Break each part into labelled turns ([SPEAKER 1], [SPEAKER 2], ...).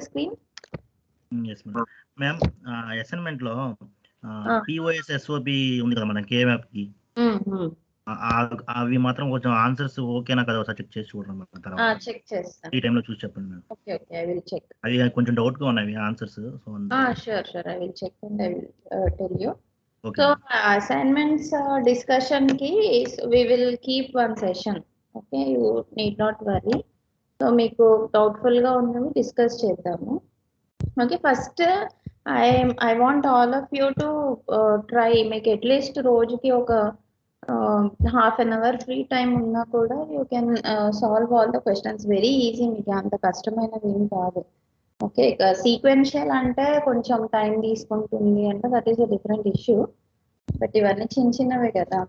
[SPEAKER 1] screen?
[SPEAKER 2] Yes, ma'am. Assignment lo POS SOP ఉంది కదా మన K-map కి. అవి మాత్రం కొంచెం ఆన్సర్స్ ఓకేనా కదా ఒకసారి చెక్ చేసి చూడండి తర్వాత.
[SPEAKER 1] చెక్ చేస్తాను.
[SPEAKER 2] ఈ టైంలో చూసి చెప్పండి madam.
[SPEAKER 1] Okay okay, I will check.
[SPEAKER 2] అవి కొంచెం డౌట్ గా ఉన్నాయి answers. So
[SPEAKER 1] sure I will check and I will tell you.
[SPEAKER 2] Okay.
[SPEAKER 1] So assignments discussion కి we will keep one session. Okay, you need not worry. So మీకు doubtful గా ఉన్నవి discuss చేద్దాము. Okay, first I want all of you to try. మీకు at least రోజుకి ఒక half an hour free time ఉన్నా కూడా you can solve all the questions. Very easy, మీకు అంత కష్టమైనవి ఏం కాదు. ఓకే, సీక్వెన్షియల్ అంటే కొంచెం టైం తీసుకుంటుంది అంటే that is a different issue. But ఇవన్నీ చిన్న చిన్నవే కదా.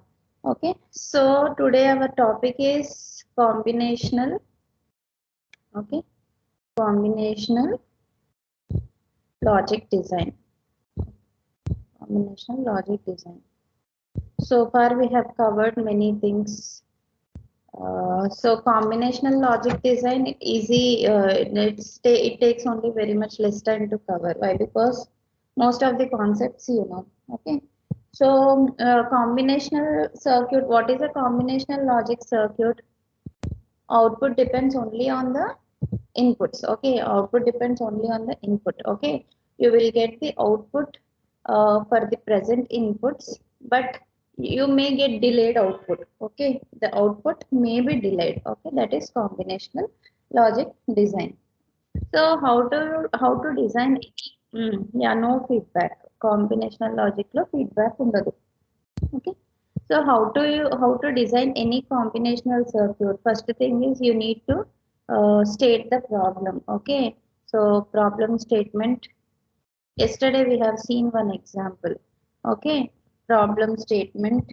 [SPEAKER 1] Okay, so today our topic is combinational. Okay, combinational logic design. Combinational logic design. So far we have covered many things. So combinational logic design easy. It takes only very much less time to cover. Why? Because most of the concepts you know. Okay. So combinational circuit. What is a combinational logic circuit? Output depends only on the inputs. Okay, output depends only on the input. Okay, you will get the output for the present inputs, but you may get delayed output. Okay, the output may be delayed. Okay, that is combinational logic design. So how to design yeah, no feedback. Combinational logic lo feedback undadu. Okay, so how to design any combinational circuit? First thing is you need to state the problem. Okay, so problem statement. Yesterday we have seen one example. Okay, problem statement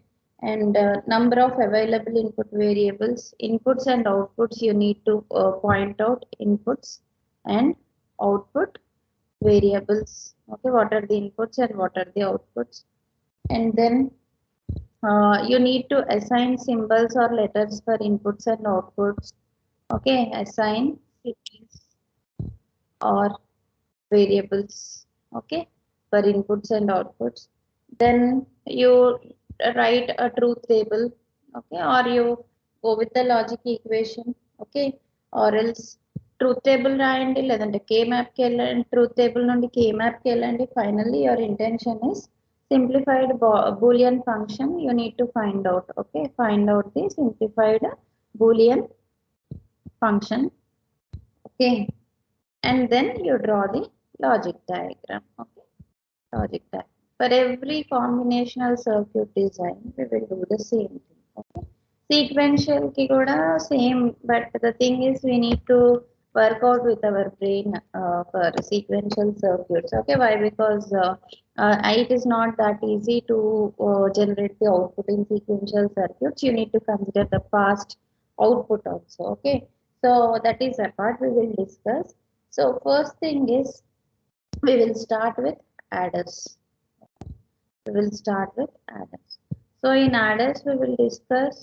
[SPEAKER 1] and number of available input variables, inputs and outputs. You need to point out inputs and output variables. Okay, what are the inputs and what are the outputs? And then you need to assign symbols or letters for inputs and outputs. Okay, assign symbols or variables, okay, for inputs and outputs. Then you write a truth table, okay, or you go with the logic equation, okay, or else truth table రాయండి, లేదంటే K-map కి వెళ్ళండి, truth table నుండి K-map కి వెళ్ళండి. Finally your intention is simplified boolean function you need to find out. Okay, find out the simplified boolean function. Okay, and then you draw the logic diagram. Okay, logic diagram. For every combinational circuit design we will do the same thing. Okay, sequential ki kuda same, but the thing is we need to work out with our brain for sequential circuits. Okay, why? Because it is not that easy to generate the output in sequential circuits. You need to consider the past output also. Okay, so that is a part we will discuss. So first thing is we will start with adders. We will start with adders. So in adders we will discuss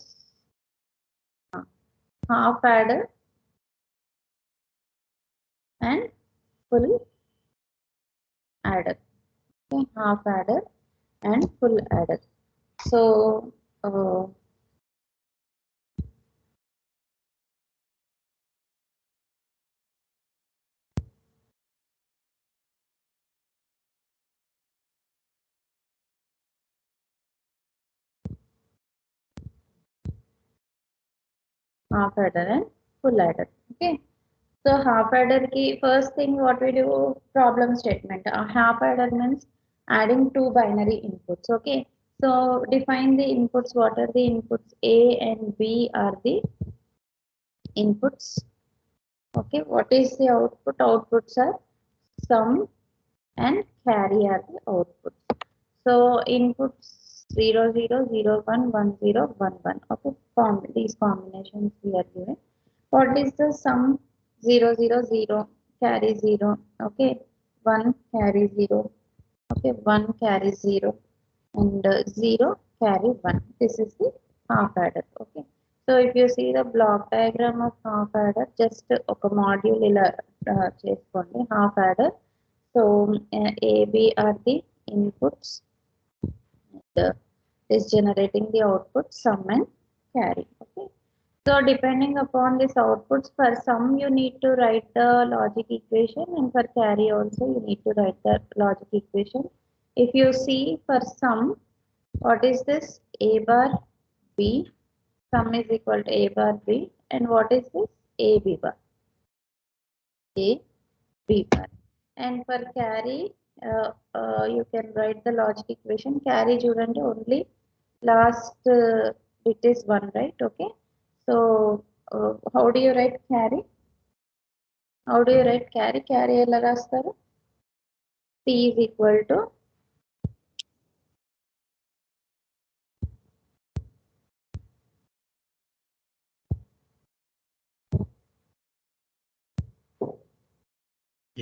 [SPEAKER 1] half adder and full adder. Okay, half adder and full adder. So half adder and full adder. Okay, so half adder ki first thing what we do, problem statement. Half adder means adding two binary inputs. Okay, so define the inputs. What are the inputs? A and B are the inputs. Okay, what is the output? Outputs are sum and carry are the outputs. So inputs 0 0 0 1 1 0 1 1. Okay, these combinations we are given. What is the sum? 0 0 0 carry 0. Okay, 1 carry 0. Okay, 1 carry 0 and 0 carry 1. This is the half adder. Okay, so So if you see the block diagram of half adder, just ఒక module ఇలా చేసుకోండి half adder. So A, B are the inputs. Is generating the output, sum and carry. Okay. So depending upon this outputs, for sum you need to write the logic equation, and for carry also you need to write the logic equation. If you see for sum, what is this? A bar B. Sum is equal to A bar B. And what is this? A B bar. A B bar. And for carry, you can write the logic equation. Carry చూడండి only last bit is 1, right? Okay. So how do you write carry? How do you write carry? Carry ఎలా రాస్తారు? C is equal to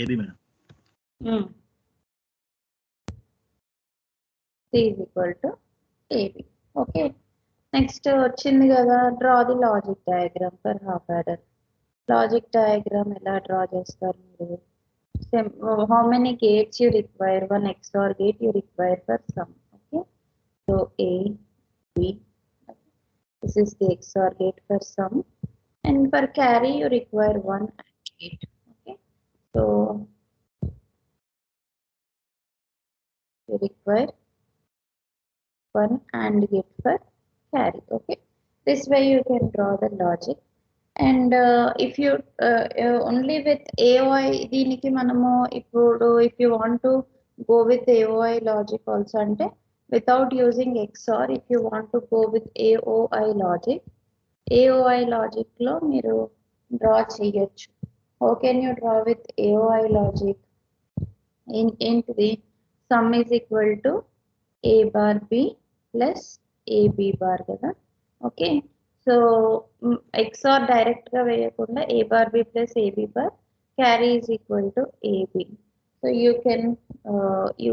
[SPEAKER 2] AB madam.
[SPEAKER 1] C is equal to AB. Okay. Next వచ్చింది కదా, draw the logic diagram for half adder. Logic diagram ఎలా draw చేస్తారు మీరు? How many gates you require? One XOR gate you require for sum. Okay. So A, B. This is the XOR gate for sum. And for carry you require one AND gate. Okay. So you require one AND gate for carry. Okay. This way you can draw the logic. And if you only with AOI దీనికి మనము ఇప్పుడు if you want to go with AOI logic also అంటే without using XOR, if you want to go with AOI logic లో మీరు draw చేయొచ్చు. How can you draw with AOI logic? ఏంటిది? Sum is equal to A bar B plus AB bar కదా. Okay. So XOR direct గా వేయకుండా A bar B plus AB bar, carry is equal to AB. So you can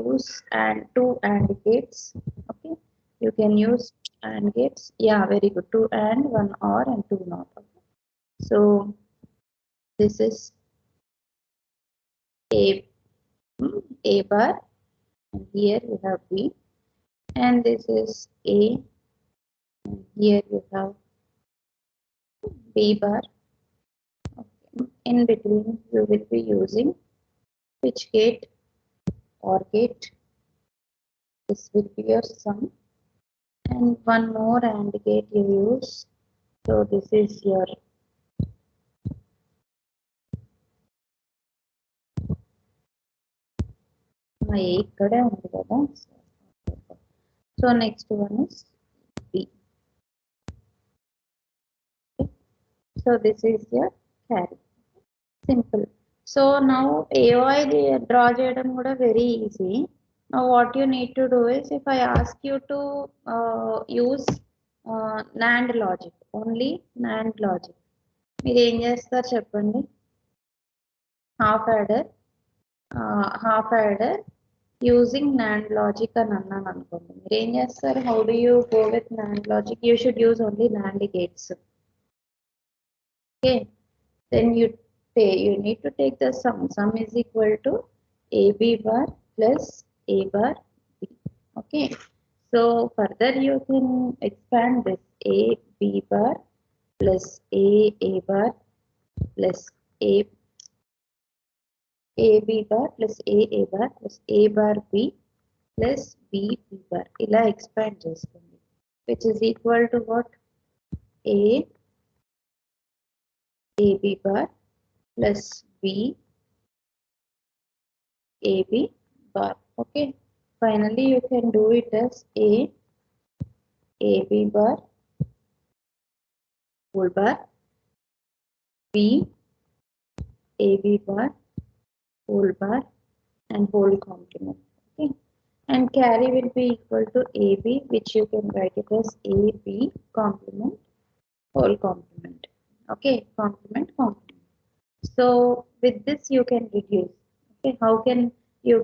[SPEAKER 1] use two AND gates. Okay. You can use AND gates. Yeah, very good. 2 AND, 1 OR and 2 NOT. Okay. So this is A bar, and here you have B, and this is A, and here you have B bar. Okay. In between you will be using which gate? OR gate. This will be your sum, and one more AND gate you use. So this is your ikkade undi kada. So next one is B. Okay. So this is your carry. Simple. So now AOI draw చేయడం కూడా very easy. Now what you need to do is, if I ask you to use NAND logic, only NAND logic, మీరు ఏం చేస్తారు చెప్పండి? Half adder using NAND logic అని అన్నాను అనుకోండి, మీరు ఏం చేస్తారు? How do you go with NAND logic? You should use only NAND gates. Okay. Then you need to take the sum. Sum is equal to AB bar plus A bar B. Okay. So further you can expand this. A B bar plus A bar plus A B bar plus A bar plus A bar B plus B bar. ఇలా expand చేసుకోండి. Which is equal to what? A B bar plus B AB bar. Okay. Finally you can do it as A B bar whole bar, B AB bar whole bar, and whole complement. Okay. And carry will be equal to AB, which you can write it as AB complement whole complement. Okay. Complement. So with this you can reduce. Okay. How can you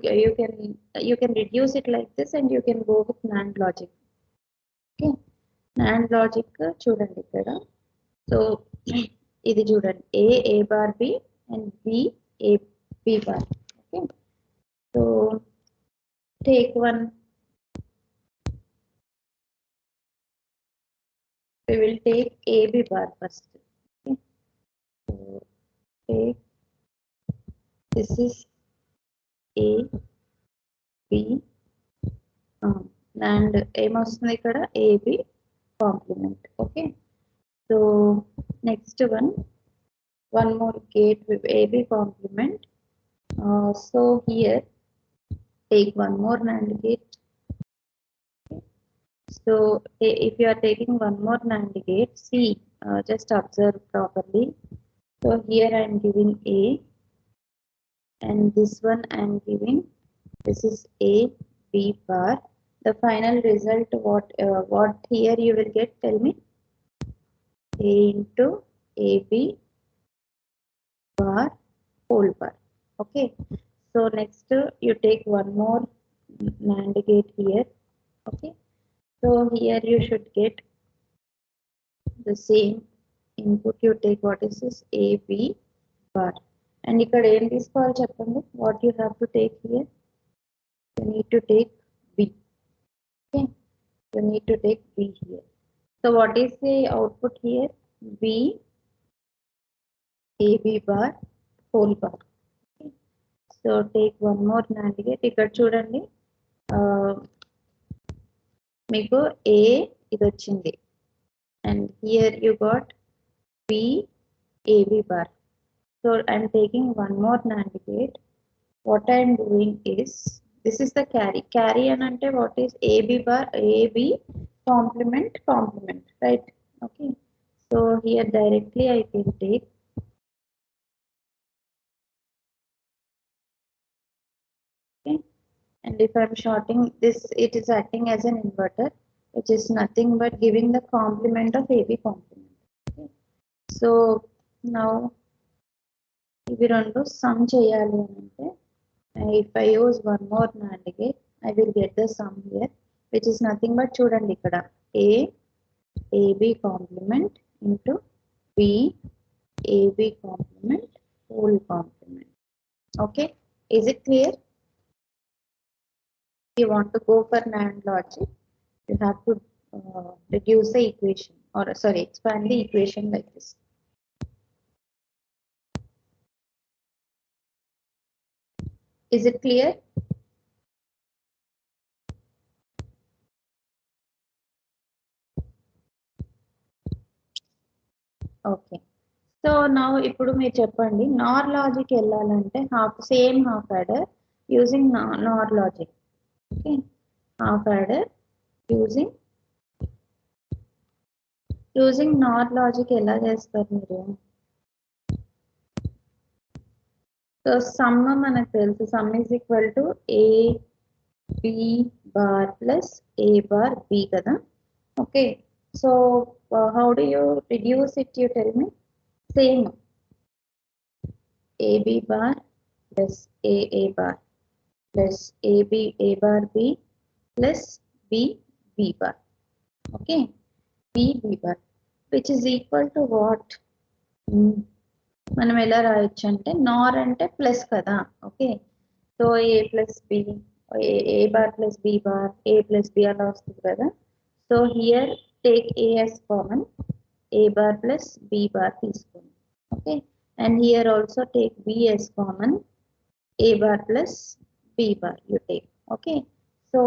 [SPEAKER 1] can reduce it like this, and you can go with NAND logic. Okay. NAND logic చూడండి ఇక్కడ. So ఇది చూడండి, a bar b and b bar. Okay, so take one. We will take ab bar first. Okay, so take, this is a b and ఏమొస్తుంది ఇక్కడ ab complement. Okay, so next one more gate with ab complement. So here take one more NAND gate. So if you are taking one more NAND gate, see, just observe properly. So here I am giving a, and this one I am giving, this is a b bar. The final result, what here you will get, tell me? A into ab bar whole bar. Okay, so next you take one more NAND gate here. Okay, so here you should get the same input. You take, what is this, ab bar, and ఇక్కడ ఏం తీసుకోవాలి చెప్పండి, what you have to take here? You need to take b. Okay, you need to take b here. So what is the output here? b ab bar whole bar. Okay, so take one more NAND gate. ఇక్కడ చూడండి, మీకు a ఇది వచ్చింది, and here you got b ab bar. So I'm taking one more NAND gate. What I'm doing is, this is the carry. Carry and ante what is ab bar, ab complement, right? Okay, so here directly I can take, okay, and if I'm shorting this, it is acting as an inverter, which is nothing but giving the complement of ab complement. Okay, so now ఇవి రెండు sum చేయాలి అంటే, if I use one more NAND gate, I will get the sum here, which is nothing but, చూడండి ఇక్కడ, a ab complement into b ab complement whole complement. Okay, is it clear? If you want to go for NAND logic, you have to reduce the equation, or sorry, expand the equation like this. Is it clear? Okay, so now ఇప్పుడు మీరు చెప్పండి, NOR logic వెళ్ళాలంటే same half adder using NOR logic. Okay, half adder using NOR logic ఎలా చేస్తారు మీరు? So some మనకు తెలుసు, some is equal to a b bar plus a bar b కదా. Okay, so how do you reduce it, you tell me? Same, ab bar plus a bar plus a bar b plus b bar. Okay, b bar, which is equal to what? మనం ఎలా రాయొచ్చు అంటే, నార్ అంటే plus కదా. Okay, so a plus b, a bar plus b bar, a plus b అలా వస్తుంది కదా. So here take a as common, a bar plus b bar తీసుకోండి. Okay, and here also take b as common, a bar plus b bar you take. Okay, so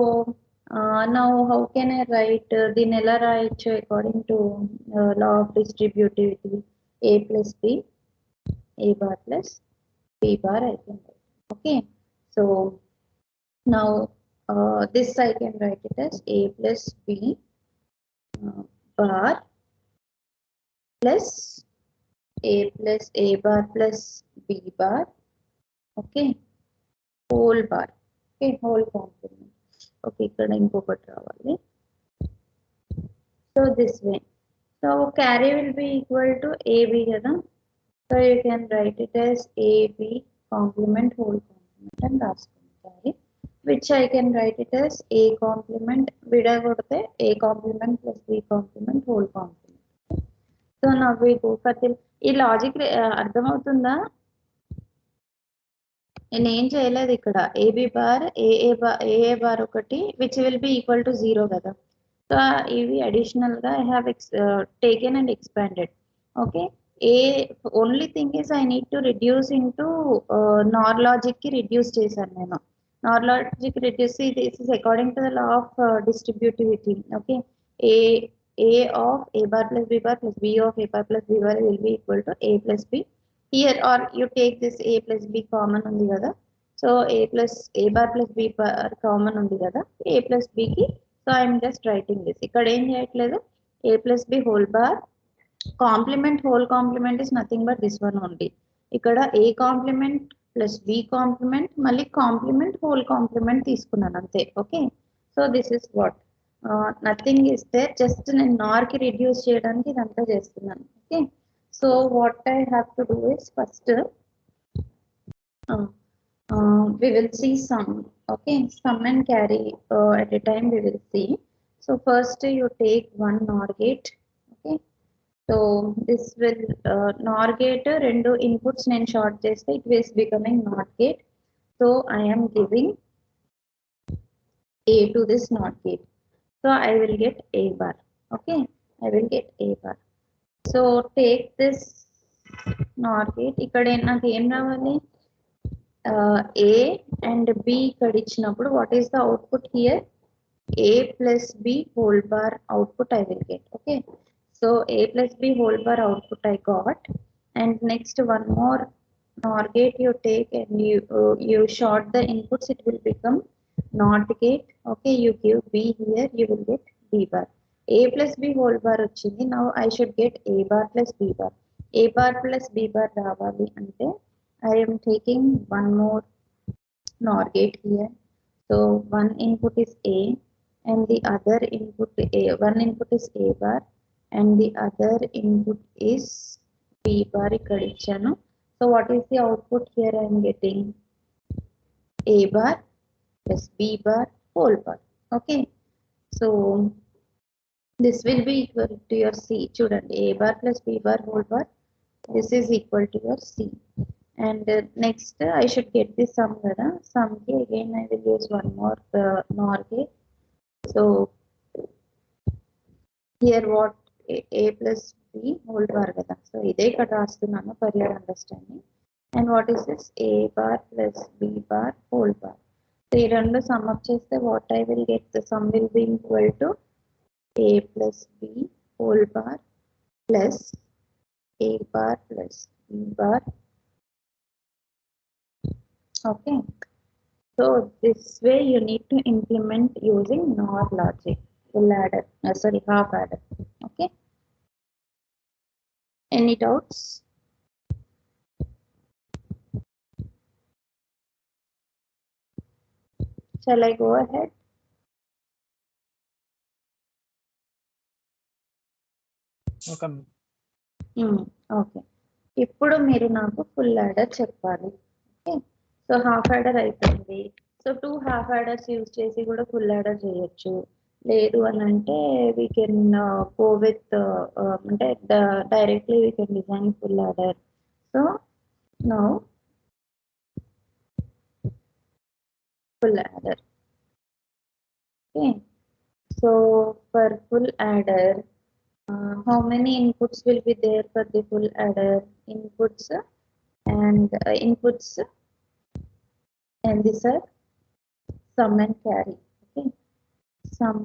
[SPEAKER 1] now how can I write దీన్ని ఎలా రాయొచ్చు according to law of distributivity? A plus b, a bar plus b bar I can write. Okay, so now this I can write it as a plus b bar plus a bar plus b bar. Okay, whole bar. Okay, whole complement. Okay, ఇక్కడ ఇంకొకటి రావాలి. So this way, so carry will be equal to ab కదా. So you can write it as ab complement whole complement and రాసుకోండి carry, which I can write it as a complement విడగొడితే a complement plus b complement whole complement. So So now we go for the ఈ logic అర్థమవుతుందా? నేను ఏం చేయలేదు ఇక్కడ. AB bar AA bar ఒకటి which will be equal to 0 కదా. So ఇవి additional గా I have taken and expanded. Okay, a only thing is I need to reduce into NOR logic కి రిడ్యూస్ చేశాను నేను. NOR logic reduce this is according to the law of distributivity. Okay, A of a bar plus b bar plus b of a bar plus b bar will be equal to a plus b. Here or you take this a plus b common ఉంది కదా. So a bar plus b bar common ఉంది కదా, a plus b కి. So I'm just writing this. ఇక్కడ ఏం చేయట్లేదు, a plus b whole bar complement whole complement is nothing but this one only. ఇక్కడ a complement plus b complement మళ్ళీ complement whole complement తీసుకున్నాను అంతే. Okay, so this is what nothing is there, just నేను nor కి reduce చేయడానికి ఇదంతా చేస్తున్నాను. Okay, so what I have to do is first we will see sum. Okay, sum and carry at a time we will see. So first you take one NOR gate. Okay, so this will NOR gate rendu inputs నేను short చేస్తే it is becoming NOT gate. So I am giving a to this NOT gate. So I will get a bar. Okay, I will get a bar. So take this NOR gate. ఇక్కడ నాకు ఏం రావాలి, a and b ఇక్కడ ఇచ్చినప్పుడు what is the output here, a plus b whole bar output I will get. Okay, so a plus b whole bar output I got. And next one more NOR gate you take and you short the inputs, it will become NOT gate. Okay, you give b here, you will get b bar. A plus b whole bar వచ్చింది. Now I should get a bar plus b bar. A bar plus b bar రావాలి అంటే I am taking one more NOR gate here. So one input is a and the other input one input is a bar and the other input is b bar ఇక్కడ ఇచ్చాను. So what is the output here? I am getting a bar plus b bar whole bar. Okay, so this will be equal to your c. చూడండి, a bar plus b bar whole bar, this is equal to your c. And next I should get the sum kada. Sum ki again I will use one more NOR gate. So here what a plus b whole bar kada. So ide ikkada rastunnanu for your understanding. And what is this, a bar plus b bar whole bar. So ఈ రెండు sum up చేస్తే what I will get, the sum will be equal to a plus b whole bar plus a bar plus b bar. Okay, so this way you need to implement using NOR logic, full adder, sorry, half adder. Okay, any doubts? Shall I go ahead?
[SPEAKER 3] Okay.
[SPEAKER 1] Okay, ఇప్పుడు మీరు నాకు full adder చెప్పాలి. Okay, so half adder అయిపోయింది. So 2 half adders use చేసి కూడా full adder చేయొచ్చు. లేదు అని అంటే వీ కెన్ గో విత్ అంటే directly we can design full adder. So now full adder. Okay, so for full adder how many inputs will be there for the full adder? Inputs and these are sum and carry. Okay, sum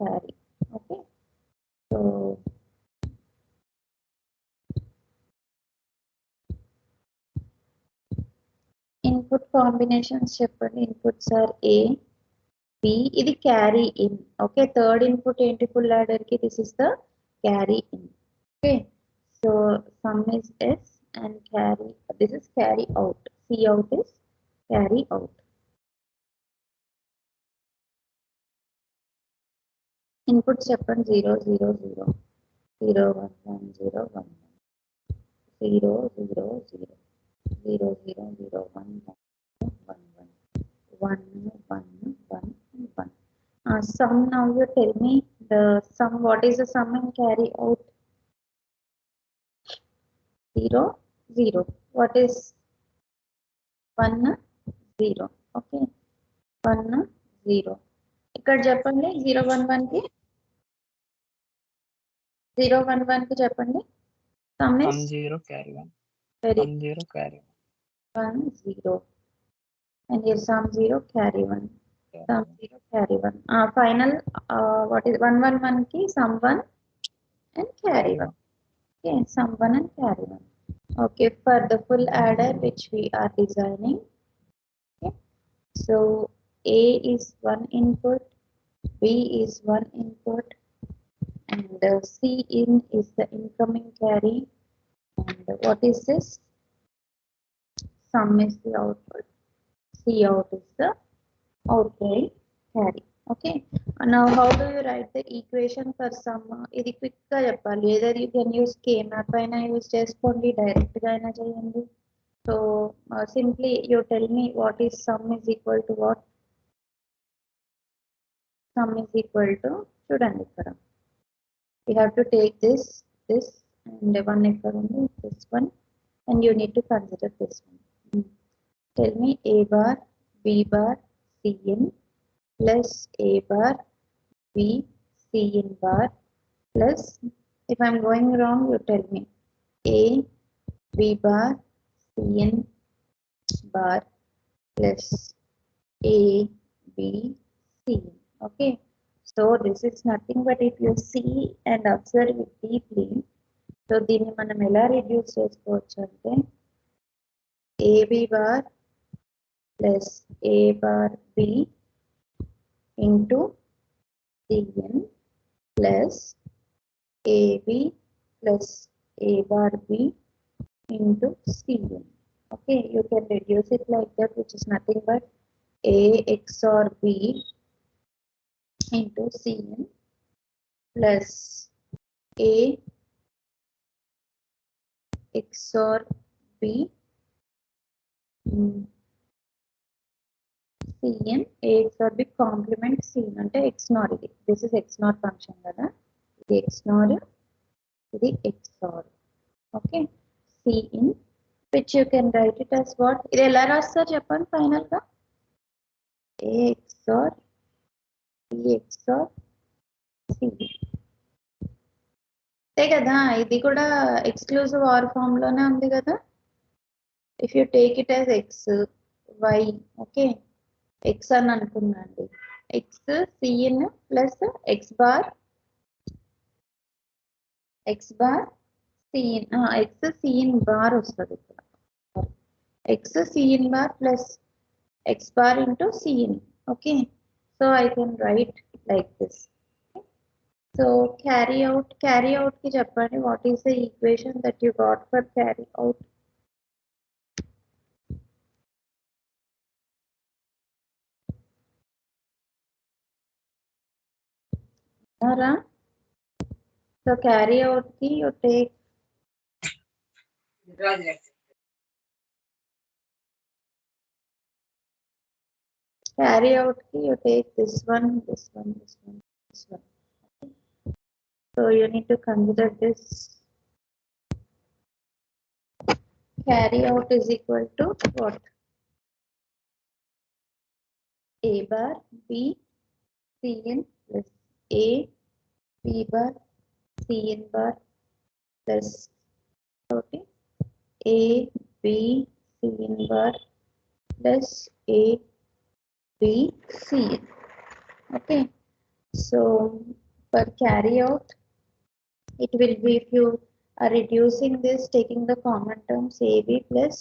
[SPEAKER 1] carry. Okay, so input combinations చెప్పండి. Inputs are a b, ఇది carry in. Okay, third input ఏంటి full adder కి, this is the carry in. Okay, so sum is s and carry, this is carry out. C out is carry out. Input చెప్పండి. 0 0 0 0 1 1 0 1 0 0 0 0 0 0 1 1 1 1 1 1 1. Sum, now you tell me the sum, what is the sum and carry out? 0, 0. What is 1, 0? Okay, 1, 0. ఇక్కడ చెప్పండి 0, 1, 1 కి 0, 1, 1 కి చెప్పండి. Sum is
[SPEAKER 3] 0 carry 1.
[SPEAKER 1] very
[SPEAKER 3] 0 carry
[SPEAKER 1] 1, 0. And here sum 0, carry 1.
[SPEAKER 3] 1.
[SPEAKER 1] Sum 0, carry 1. Final, what is 1, 1, 1 ki sum 1 and carry 1. Okay, sum 1 and carry 1. Okay, for the full adder which we are designing. Okay, so A is 1 input, B is 1 input, and C in is the incoming carry. And what is this? Sum is the output. C out is the outgoing carry. Okay. Now, how do you write the equation for sum? Idi quick ga cheppali. Either you can use K map aina use చేసుకోండి, direct ga aina cheyandi. So simply you tell me what is sum is equal to what? Sum is equal to, చూడండి ఇక్కడ. We have to take this and one ఇక్కడ ఉంది, this one, and you need to consider this one. Tell me A bar, B bar, C in plus A bar, B, C in bar plus, if I'm going wrong, you tell me, A, B bar, C in bar plus A, B, C. Okay, so this is nothing but if you see and observe it deeply, so దీన్ని మనం ఎలా reduce చేసుకోవచ్చు అంటే AB bar plus A bar B into Cn plus AB plus A bar B into Cn. Okay, you can reduce it like that, which is nothing but A XOR B into Cn plus A XOR B Cn, A XOR B complement Cn అంటే XNOR ఇది. This is XNOR function కదా, ఇది XNOR, ఇది XOR. Okay, Cn, which you can write it as what? ఇది ఎలా రాస్తారు చెప్పండి final గా? A XOR B XOR Cn. అంతే కదా, ఇది కూడా ఎక్స్క్లూజివ్ ఆర్ ఫామ్ లోనే ఉంది కదా. If you take it as X, Y, okay, X అని అనుకున్నాండి, X Cn plus X bar Cn, X Cn bar వస్తుంది ఇక్కడ. X Cn bar plus X bar into Cn. Okay, so I can write like this. Okay. So carry out ki cheppandi, what is the equation that you got for carry out? So carry out ki you take this one, this one, this one, this one. Okay. So you need to consider this. Carry out is equal to what? A bar B Cn plus A B bar Cn bar plus, okay, A B Cn bar plus A B Cn. Okay, so for carry out, it will be, if you are reducing this, taking the common terms AB plus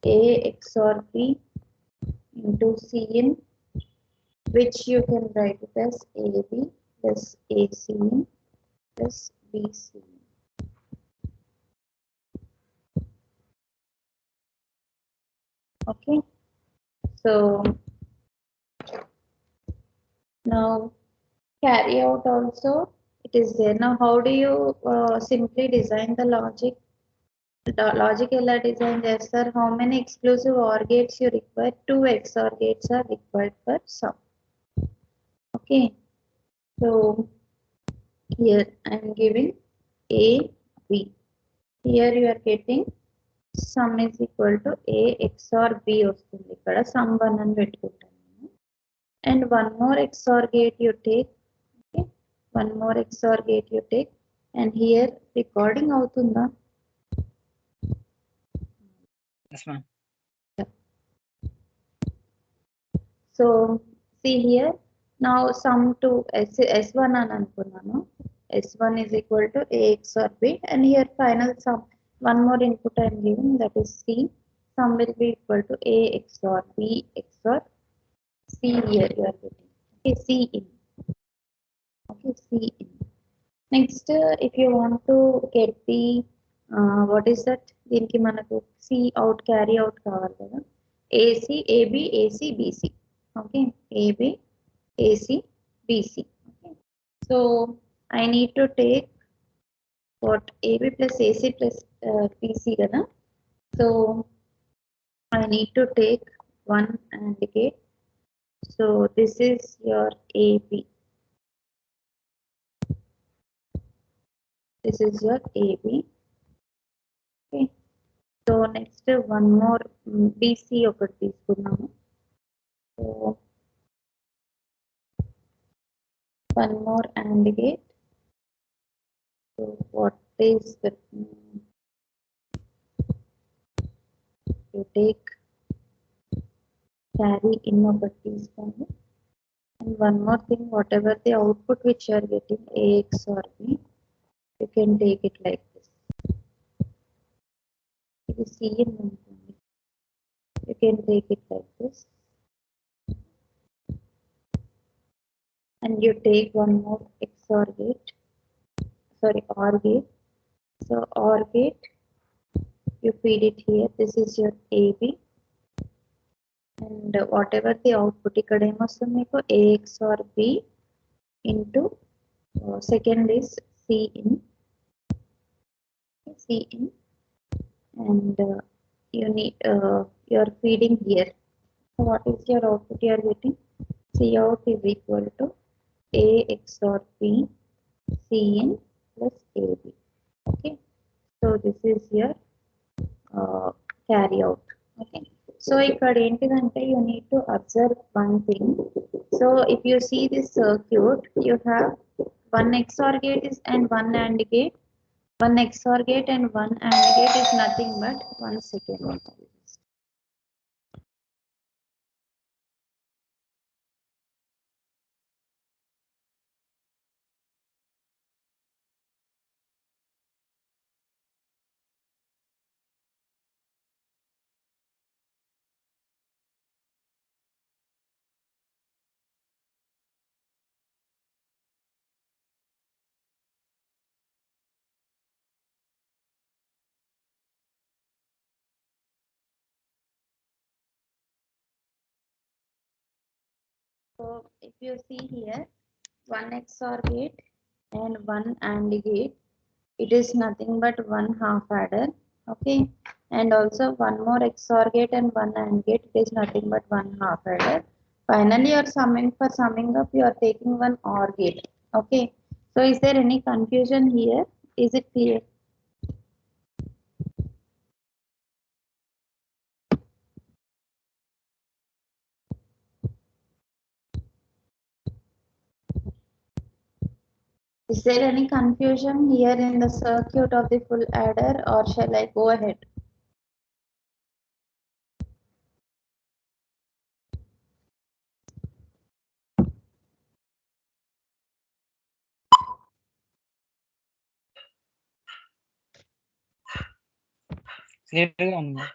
[SPEAKER 1] A XOR B into Cn, which you can write it as AB plus ACn plus BCn. Okay, so now carry out also it is there. Now how do you simply design the logic? The logic ఎలా design చేస్తారు? How many exclusive OR gates you require? 2 XOR gates are required for sum. Okay, so Here I am giving A, B. Here you are getting sum is equal to A XOR B వస్తుంది ఇక్కడ sum 1 అని పెట్టుకుంటాను. And one more XOR gate you take. Okay. One more XOR gate you take. And here recording అవుతుందా?
[SPEAKER 3] Yes, ma'am.
[SPEAKER 1] So see here, now sum to S1 అని అనుకున్నాను. S1 is equal to A XOR B, and here final sum, one more input I am giving, that is C. Sum will be equal to A XOR B XOR C. Here you are getting, okay, C in. Okay, C in. Next, if you want to get the what is that, దీనికి మనకు C out carry out కావాలి కదా, AC AB AC BC. Okay, AB AC BC. Okay, so I need to take what AB plus AC plus BC kada. So I need to take one AND gate. So this is your AB. This is your AB. Okay. So next one more BC ఒకటి తీసుకున్నాము. So one more AND gate. So what is the you take carry in ఒకటి తీసుకోండి. And one more thing, whatever the output which you are getting AX or B, you can take it like this. If you see in అనుకోండి, you can take it like this. And you take one more XOR gate, sorry, OR gate. So OR gate, you feed it here. This is your AB, and whatever the output ikkada em vastundi meeku AX or B into second is C in, and you need you are feeding here. So what is your output you are getting? C out is equal to A XOR B C in plus AB. Okay, so this is your carry out. Okay, so ikkada entidante you need to observe one thing. So if you see this circuit, you have one XOR gate is and one AND gate. One XOR gate and one AND gate is nothing but 1 second. So if you see here, one XOR gate and one AND gate, it is nothing but one half adder. Okay, and also one more XOR gate and one AND gate, it is nothing but one half adder. Finally, you are summing, for summing up, you are taking one OR gate. Okay, so is there any confusion here? Is it clear? Is there any confusion here in the circuit of the full adder, or shall I go ahead?
[SPEAKER 3] Clear గా ఉంది.